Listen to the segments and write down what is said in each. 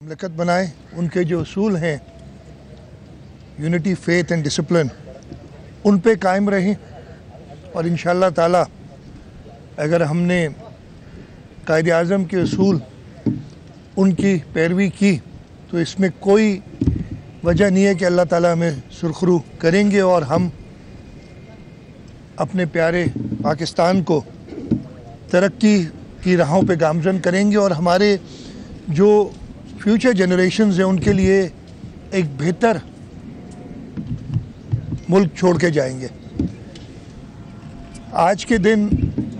मुमलकत बनाए, उनके जो उसूल हैं यूनिटी, फेथ एंड डिसिप्लिन, उन पे कायम रहें। और इंशाअल्लाह ताला अगर हमने कायद आज़म के उसूल उनकी पैरवी की तो इसमें कोई वजह नहीं है कि अल्लाह ताला हमें सुरखरू करेंगे और हम अपने प्यारे पाकिस्तान को तरक्की की राहों पे गामज़न करेंगे और हमारे जो फ्यूचर जनरेशन्स हैं उनके लिए एक बेहतर मुल्क छोड़ के जाएंगे। आज के दिन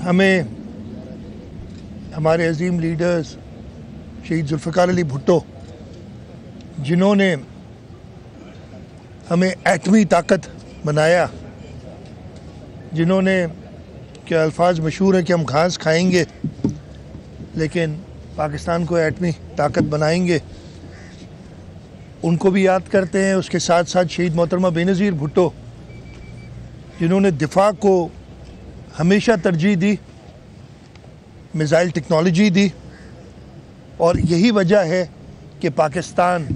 हमें हमारे अजीम लीडर्स शहीद जुल्फ़िकार अली भुट्टो, जिन्होंने हमें एटमी ताकत बनाया, जिन्होंने के अल्फाज मशहूर है कि हम घास खाएंगे लेकिन पाकिस्तान को एटमी ताकत बनाएंगे, उनको भी याद करते हैं। उसके साथ साथ शहीद मोहतरमा बेनज़ीर भुट्टो, जिन्होंने दिफा को हमेशा तरजीह दी, मिसाइल टेक्नोलॉजी दी, और यही वजह है कि पाकिस्तान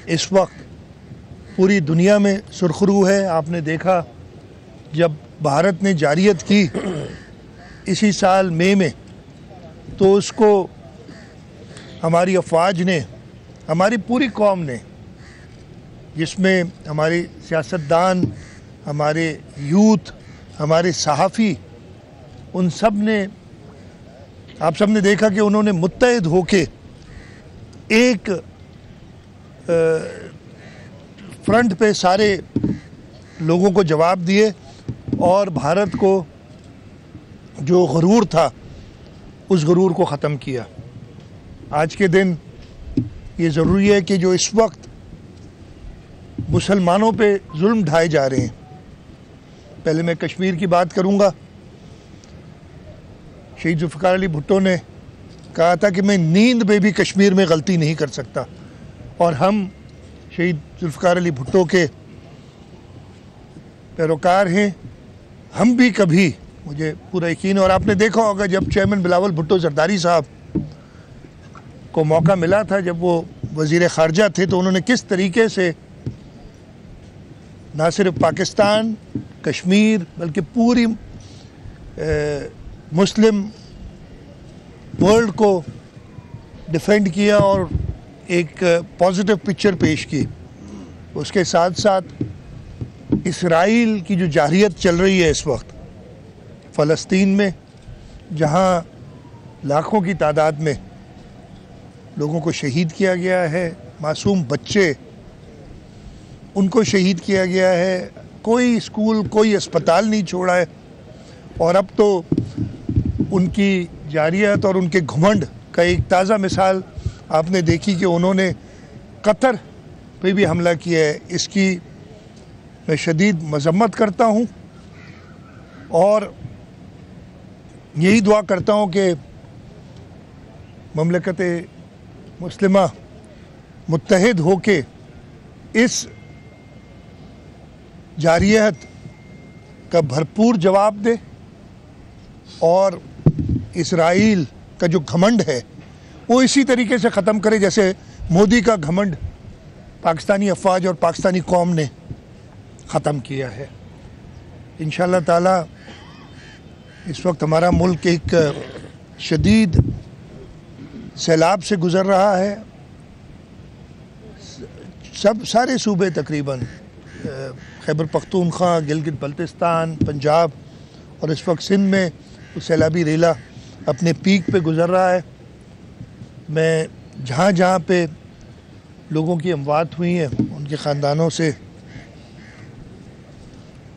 इस वक्त पूरी दुनिया में सुरखरू है। आपने देखा जब भारत ने जारियत की इसी साल मई में, तो उसको हमारी अफवाज ने, हमारी पूरी कौम ने, जिसमें हमारे सियासतदान, हमारे यूथ, हमारे सहाफ़ी, उन सब ने, आप सब ने देखा कि उन्होंने मुत्तहिद होके एक फ्रंट पे सारे लोगों को जवाब दिए और भारत को जो गुरूर था उस गुरूर को ख़त्म किया। आज के दिन ये ज़रूरी है कि जो इस वक्त मुसलमानों पे जुल्म ढाए जा रहे हैं, पहले मैं कश्मीर की बात करूँगा। शहीद जुल्फ़िकार अली भुट्टो ने कहा था कि मैं नींद में भी कश्मीर में गलती नहीं कर सकता, और हम शहीद जुल्फ़िकार अली भुट्टो के पैरोकार हैं। हम भी कभी, मुझे पूरा यकीन है, और आपने देखा होगा जब चेयरमैन बिलावल भुट्टो ज़रदारी साहब को मौका मिला था, जब वो वज़ीर ख़ारजा थे, तो उन्होंने किस तरीके से ना सिर्फ पाकिस्तान, कश्मीर, बल्कि पूरी मुस्लिम वर्ल्ड को डिफेंड किया और एक पॉजिटिव पिक्चर पेश की। उसके साथ साथ इसराइल की जो जारियत चल रही है इस वक्त फ़लस्तीन में, जहां लाखों की तादाद में लोगों को शहीद किया गया है, मासूम बच्चे, उनको शहीद किया गया है, कोई स्कूल, कोई अस्पताल नहीं छोड़ा है। और अब तो उनकी जारियत और उनके घमंड का एक ताज़ा मिसाल आपने देखी कि उन्होंने कतर पे भी हमला किया है। इसकी मैं शदीद मज़म्मत करता हूँ और यही दुआ करता हूँ कि ममलकत मुस्लिमा मुत्तहिद होके इस जारियत का भरपूर जवाब दे और इसराइल का जो घमंड है वो इसी तरीके से ख़त्म करे जैसे मोदी का घमंड पाकिस्तानी अफवाज और पाकिस्तानी कौम ने ख़त्म किया है। इंशाअल्लाह ताला इस वक्त हमारा मुल्क एक शदीद सैलाब से गुज़र रहा है। सारे सूबे तकरीबन, खैबर पख्तूनख्वा, गिलगित बल्तिस्तान, पंजाब और इस वक्त सिंध में सैलाबी रेला अपने पीक पे गुज़र रहा है। मैं जहाँ जहाँ पे लोगों की अमवात हुई हैं उनके ख़ानदानों से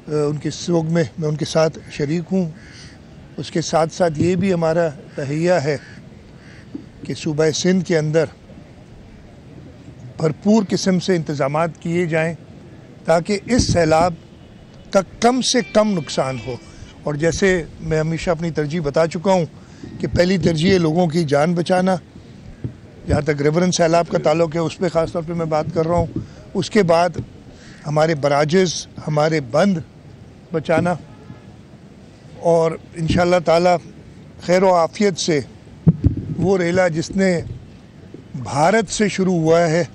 उनके सोग में मैं उनके साथ शरीक हूँ। उसके साथ साथ ये भी हमारा तहैया है कि सूबा सिंध के अंदर भरपूर किस्म से इंतज़ामात किए जाएं ताकि इस सैलाब का कम से कम नुकसान हो। और जैसे मैं हमेशा अपनी तरजीह बता चुका हूँ कि पहली तरजीह है लोगों की जान बचाना। जहाँ तक रिवरन सैलाब का ताल्लुक़ है उस पर ख़ास तौर पे मैं बात कर रहा हूँ। उसके बाद हमारे बराजेस, हमारे बंद बचाना, और इंशाअल्लाह ताला खैर व आफ़ियत से वो रेला जिसने भारत से शुरू हुआ है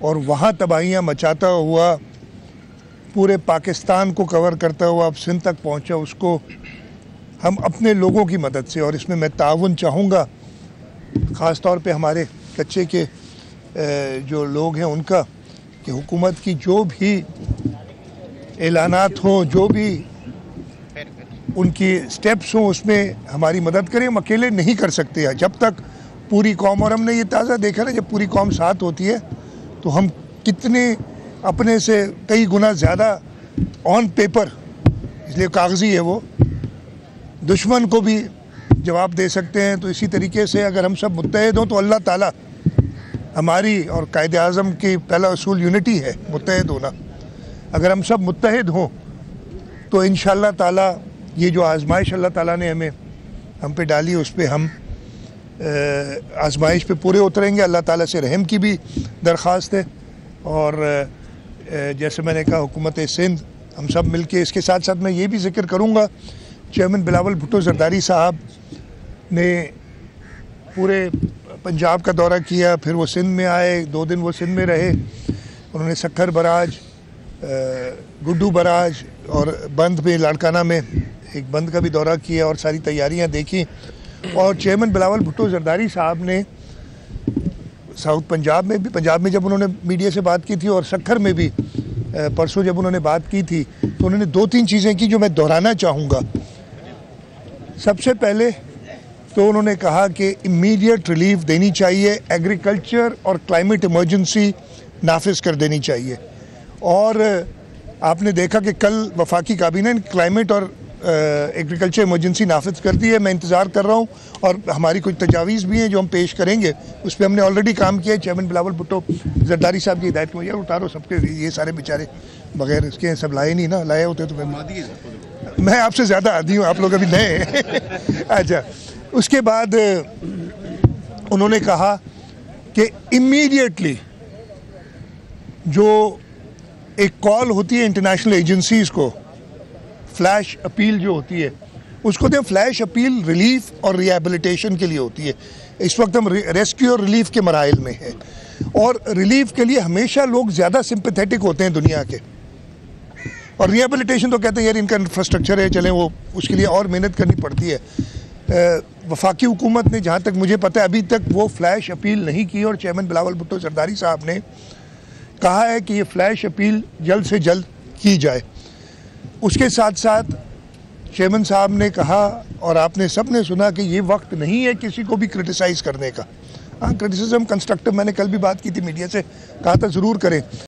और वहाँ तबाहियाँ मचाता हुआ पूरे पाकिस्तान को कवर करता हुआ अब सिंध तक पहुँचा, उसको हम अपने लोगों की मदद से, और इसमें मैं ताउन चाहूँगा ख़ास तौर पे हमारे कच्चे के जो लोग हैं उनका, कि हुकूमत की जो भी ऐलानात हों, जो भी उनकी स्टेप्स हों, उसमें हमारी मदद करें। हम अकेले नहीं कर सकते हैं जब तक पूरी कौम, और हमने ये ताज़ा देखा ना, जब पूरी कौम साथ होती है तो हम कितने अपने से कई गुना ज़्यादा ऑन पेपर, इसलिए कागज़ी है वो, दुश्मन को भी जवाब दे सकते हैं। तो इसी तरीके से अगर हम सब मुत्तहिद हों तो अल्लाह ताला हमारी, और कायदे आज़म की पहला असूल यूनिटी है, मुत्तहिद होना। अगर हम सब मुत्तहिद हों तो इंशाअल्लाह ताला ये जो आज़माइश अल्लाह ताला ने हम पे डाली, उस पर हम आज़माइश पे पूरे उतरेंगे। अल्लाह ताला से रहम की भी दरख्वास्त है। और जैसे मैंने कहा, हुकूमत सिंध हम सब मिलके, इसके साथ साथ मैं ये भी जिक्र करूँगा, चेयरमैन बिलावल भुट्टो ज़रदारी साहब ने पूरे पंजाब का दौरा किया, फिर वो सिंध में आए, 2 दिन वो सिंध में रहे। उन्होंने सक्खर बराज, गुड्डू बराज और बंद में, लाड़काना में एक बंद का भी दौरा किया और सारी तैयारियां देखी। और चेयरमैन बिलावल भुट्टो ज़रदारी साहब ने साउथ पंजाब में भी, पंजाब में जब उन्होंने मीडिया से बात की थी, और सक्खर में भी परसों जब उन्होंने बात की थी, तो उन्होंने 2-3 चीज़ें की जो मैं दोहराना चाहूँगा। सबसे पहले तो उन्होंने कहा कि इमीडिएट रिलीफ देनी चाहिए, एग्रीकल्चर और क्लाइमेट इमरजेंसी नाफिज कर देनी चाहिए। और आपने देखा कि कल वफाकी काबीना ने क्लाइमेट और एग्रीकल्चर इमरजेंसी नाफिज कर दी है। मैं इंतज़ार कर रहा हूँ, और हमारी कुछ तजावीज़ भी हैं जो हम पेश करेंगे, उस पर हमने ऑलरेडी काम किया है। चेयरमैन बिलावल भुट्टो ज़रदारी साहब की हिदायत में, यार उतारो सबके, ये सारे बेचारे बगैर इसके सब लाए नहीं ना, लाए होते तो मैं आपसे ज़्यादा आदी हूँ, आप लोग अभी नए हैं। अच्छा, उसके बाद उन्होंने कहा कि इमीडिएटली जो एक कॉल होती है इंटरनेशनल एजेंसीज़ को, फ्लैश अपील जो होती है, उसको दें। फ्लैश अपील रिलीफ और रिहैबिलिटेशन के लिए होती है। इस वक्त हम रेस्क्यू और रिलीफ के मराइल में हैं, और रिलीफ के लिए हमेशा लोग ज़्यादा सिंपैथेटिक होते हैं दुनिया के, और रिहैबिलिटेशन तो कहते हैं यार इनका इंफ्रास्ट्रक्चर है, चलें वो, उसके लिए और मेहनत करनी पड़ती है। वफाकी हुकूमत ने, जहाँ तक मुझे पता है, अभी तक वो फ्लैश अपील नहीं की, और चेयरमैन बिलावल भुट्टो ज़रदारी साहब ने कहा है कि ये फ्लैश अपील जल्द से जल्द की जाए। उसके साथ साथ चेयरमैन साहब ने कहा, और आपने सब ने सुना, कि ये वक्त नहीं है किसी को भी क्रिटिसाइज़ करने का। हाँ, क्रिटिसिज्म कंस्ट्रक्टिव, मैंने कल भी बात की थी मीडिया से, कहा था ज़रूर करें,